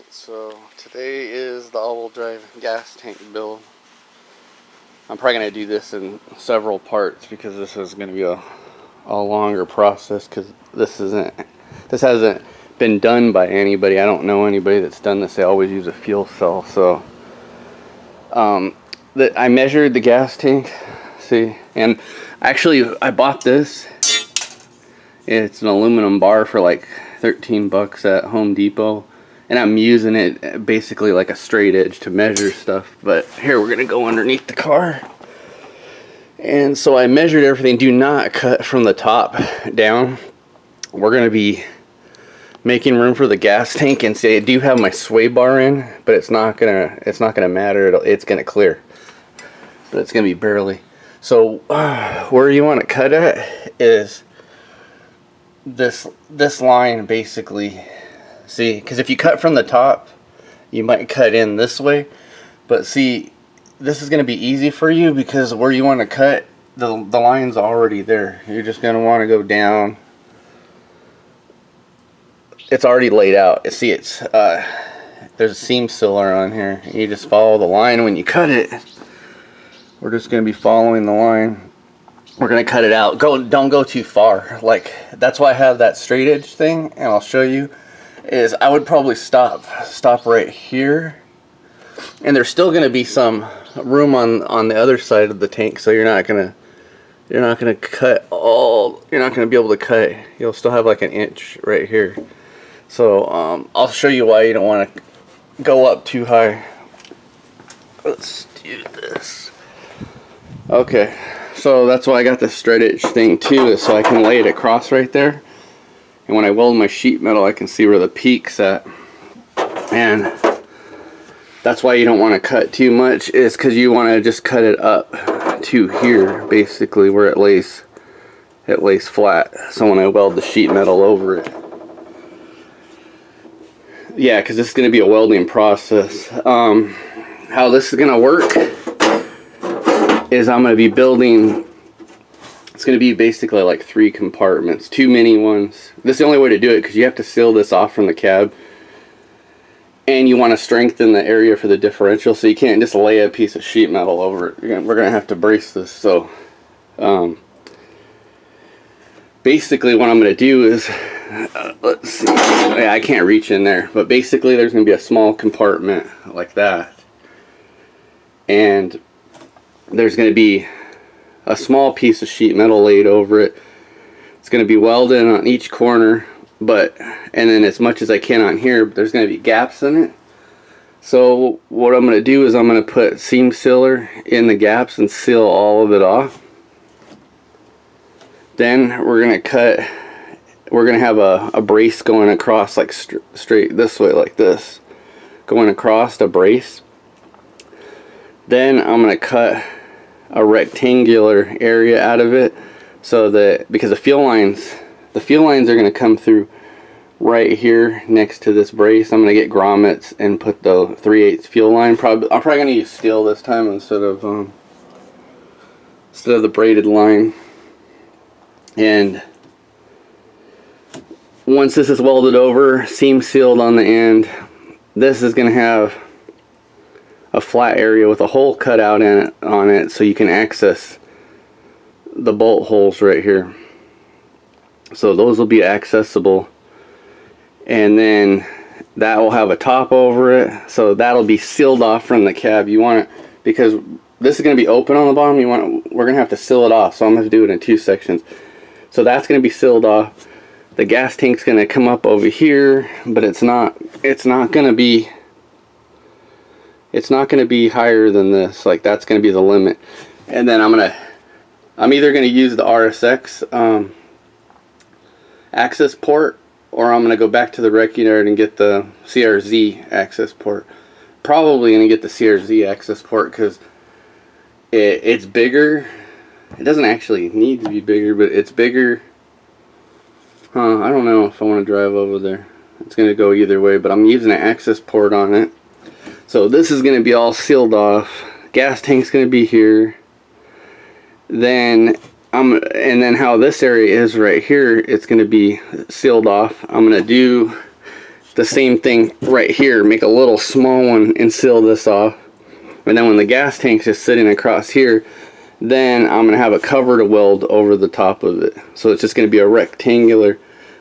Alright, so today is the all-wheel drive gas tank build. I'm probably going to do this in several parts because this is going to be a longer process, because this hasn't been done by anybody. I don't know anybody that's done this. They always use a fuel cell. So I measured the gas tank, see, and actually I bought this. It's an aluminum bar for like 13 bucks at Home Depot, and I'm using it basically like a straight edge to measure stuff. But here, we're gonna go underneath the car, and so I measured everything. Do not cut from the top down. We're gonna be making room for the gas tank, and see, I do have my sway bar in, but it's not gonna matter. It's gonna clear, but it's gonna be barely. So where you want to cut at is this line, basically. See, because if you cut from the top, you might cut in this way, but see, this is going to be easy for you because where you want to cut, the line's already there. You're just going to want to go down. It's already laid out. See, it's there's a seam sealer on here. You just follow the line when you cut it. We're just going to be following the line. We're going to cut it out. Don't go too far. Like, that's why I have that straight edge thing, and I'll show you. Is I would probably stop right here, and there's still going to be some room on the other side of the tank, so you're not gonna cut all. You're not gonna be able to cut. You'll still have like an inch right here. So I'll show you why you don't want to go up too high. Let's do this. Okay, so that's why I got the straight edge thing too, is so I can lay it across right there. And when I weld my sheet metal, I can see where the peak's at. And that's why you don't want to cut too much, is because you want to just cut it up to here, basically, where it lays flat. So when I weld the sheet metal over it. Yeah, because this is going to be a welding process. How this is going to work is I'm going to be building. It's going to be basically like 3 compartments, 2 mini ones. This is the only way to do it because you have to seal this off from the cab, and you want to strengthen the area for the differential, so you can't just lay a piece of sheet metal over it. We're going to have to brace this. So basically what I'm going to do is, let's see, yeah, I can't reach in there, but basically there's going to be a small compartment like that, and there's going to be a small piece of sheet metal laid over it. It's going to be welded on each corner, and then as much as I can on here, but there's going to be gaps in it. So what I'm going to do is I'm going to put seam sealer in the gaps and seal all of it off. Then we're going to have a brace going across, like straight this way, like this, going across a brace. Then I'm going to cut a rectangular area out of it, so that, because the fuel lines are going to come through right here next to this brace. I'm going to get grommets and put the 3/8 fuel line. I'm probably going to use steel this time instead of the braided line. And once this is welded over, seam sealed on the end, this is going to have a flat area with a hole cut out on it, so you can access the bolt holes right here. So those will be accessible, and then that will have a top over it, so that'll be sealed off from the cab. You want it, because this is going to be open on the bottom, we're going to have to seal it off, so I'm going to do it in 2 sections. So that's going to be sealed off. The gas tank's going to come up over here, but it's not going to be higher than this. Like, that's going to be the limit. And then I'm either going to use the RSX access port, or I'm going to go back to the wrecking yard and get the CRZ access port. Probably going to get the CRZ access port because it's bigger. It doesn't actually need to be bigger, but it's bigger. I don't know if I want to drive over there. It's going to go either way, but I'm using an access port on it. So this is going to be all sealed off. Gas tank's going to be here. And then how this area is right here, it's going to be sealed off. I'm going to do the same thing right here, make a little small one and seal this off. And then when the gas tank's just sitting across here, then I'm gonna have a cover to weld over the top of it. So it's just gonna be a rectangular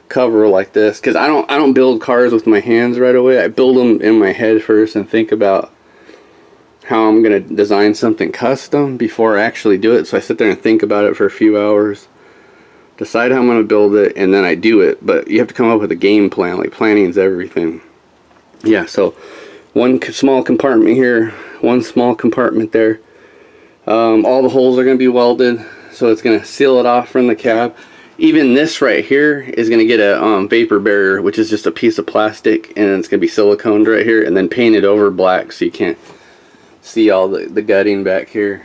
cover like this, because I don't build cars with my hands right away. I build them in my head first and think about how I'm gonna design something custom before I actually do it. So I sit there and think about it for a few hours, decide how I'm gonna build it, and then I do it. But you have to come up with a game plan. Like, planning is everything. Yeah, so one small compartment here, one small compartment there. All the holes are going to be welded, so it's going to seal it off from the cab. Even this right here is going to get a vapor barrier, which is just a piece of plastic, and it's going to be siliconed right here and then painted over black so you can't see all the gutting back here.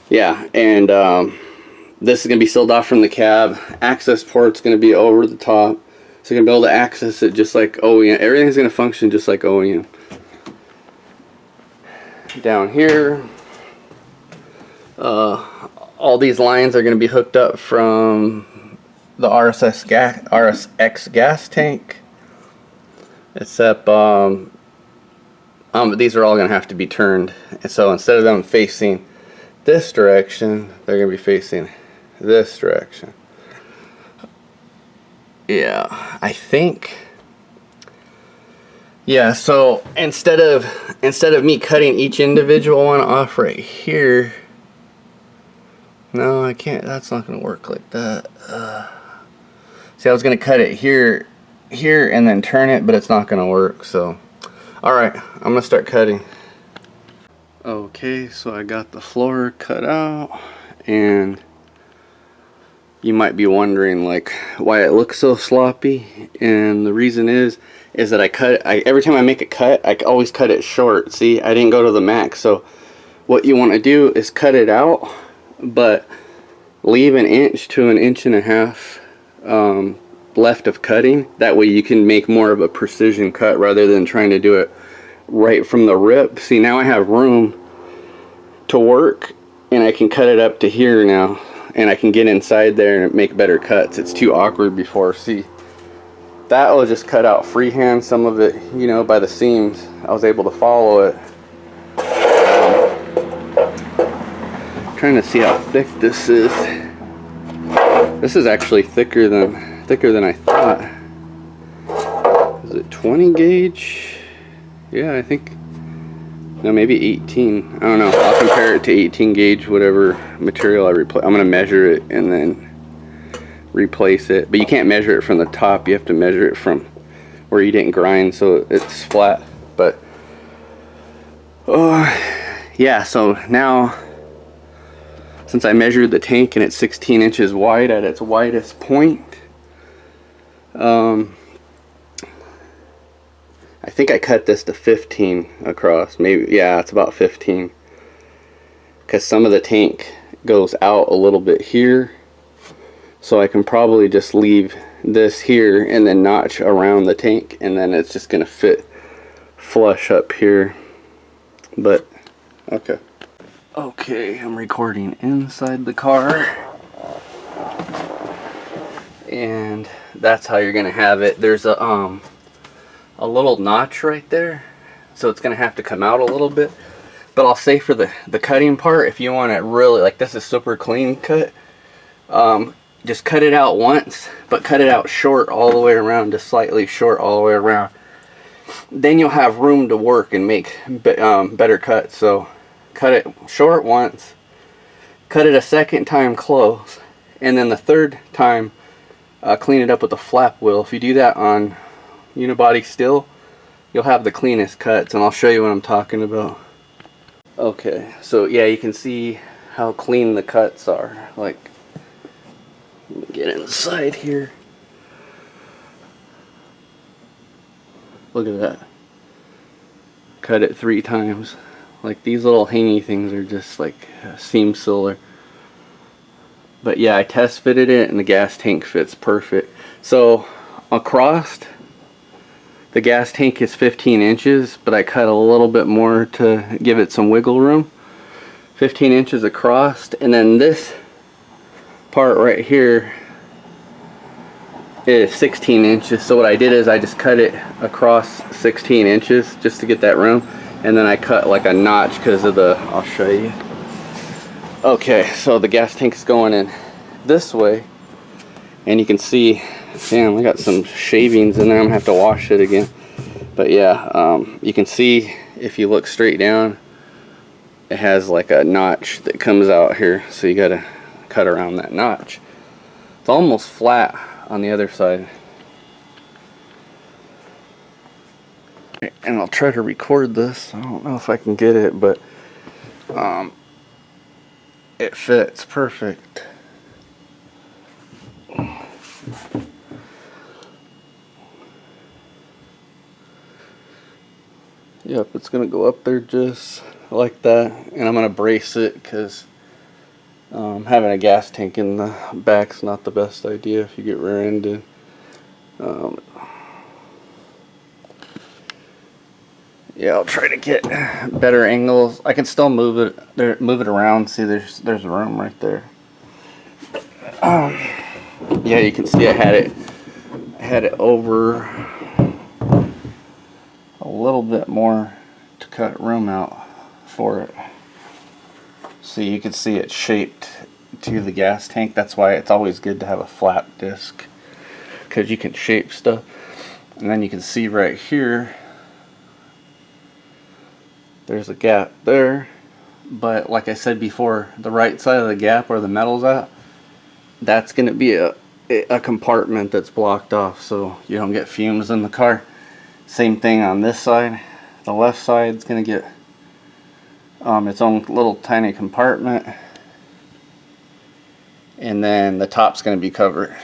Yeah, and this is going to be sealed off from the cab. Access port's going to be over the top, so you're going to be able to access it just like OEM. Everything's going to function just like OEM. Down here, all these lines are going to be hooked up from the RSX gas tank, except these are all going to have to be turned. And so instead of them facing this direction, they're going to be facing this direction. Yeah, I think. Yeah, so instead of me cutting each individual one off right here, no, I can't. That's not going to work like that. See, I was going to cut it here, and then turn it, but it's not going to work. So, all right, I'm going to start cutting. Okay, so I got the floor cut out, and you might be wondering like why it looks so sloppy, and the reason is that every time I make a cut, I always cut it short. See, I didn't go to the max. So what you want to do is cut it out, but leave an inch to an inch and a half left of cutting. That way you can make more of a precision cut rather than trying to do it right from the rip. See, now I have room to work, and I can cut it up to here now, and I can get inside there and make better cuts. It's too awkward before. See, that will just cut out freehand. Some of it, you know, by the seams, I was able to follow it. Trying to see how thick this is. This is actually thicker than I thought. Is it 20 gauge? Yeah, I think. No, maybe 18. I don't know. I'll compare it to 18 gauge, whatever material I replace. I'm gonna measure it and then replace it, but you can't measure it from the top. You have to measure it from where you didn't grind, so it's flat. But yeah, so now since I measured the tank and it's 16 inches wide at its widest point, I think I cut this to 15 across. Maybe, yeah, it's about 15, because some of the tank goes out a little bit here. So I can probably just leave this here and then notch around the tank, and then it's just going to fit flush up here. But, okay. Okay, I'm recording inside the car. And that's how you're going to have it. There's a little notch right there. So it's going to have to come out a little bit. But I'll say for the cutting part, if you want it really, like this is super clean cut. Just cut it out once, but cut it out short all the way around, just slightly short all the way around. Then you'll have room to work and make better cuts. So cut it short once, cut it a second time close, and then the third time clean it up with a flap wheel. If you do that on unibody steel, you'll have the cleanest cuts, and I'll show you what I'm talking about. Okay, so yeah, you can see how clean the cuts are. Like, let me get inside here. Look at that. Cut it 3 times. Like, these little hangy things are just like seam sealer. But yeah, I test fitted it and the gas tank fits perfect. So across, the gas tank is 15 inches, but I cut a little bit more to give it some wiggle room. 15 inches across, and then this part right here, is 16 inches. So what I did is I just cut it across 16 inches just to get that room, and then I cut like a notch because of the, I'll show you. Okay, so the gas tank is going in this way, and you can see, damn, I got some shavings in there. I'm gonna have to wash it again. But yeah, you can see if you look straight down, it has like a notch that comes out here, so you gotta cut around that notch. It's almost flat on the other side. And I'll try to record this. I don't know if I can get it, but it fits perfect. Yep, it's gonna go up there just like that, and I'm gonna brace it because having a gas tank in the back's not the best idea if you get rear-ended. Yeah, I'll try to get better angles. I can still move it there, move it around. See, there's room right there. Yeah, you can see I had it over a little bit more to cut room out for it. So you can see it shaped to the gas tank. That's why it's always good to have a flat disc, because you can shape stuff. And then you can see right here, there's a gap there, but like I said before, the right side of the gap where the metal's at, that's going to be a compartment that's blocked off so you don't get fumes in the car. Same thing on this side. The left side's going to get its own little tiny compartment, and then the top's going to be covered.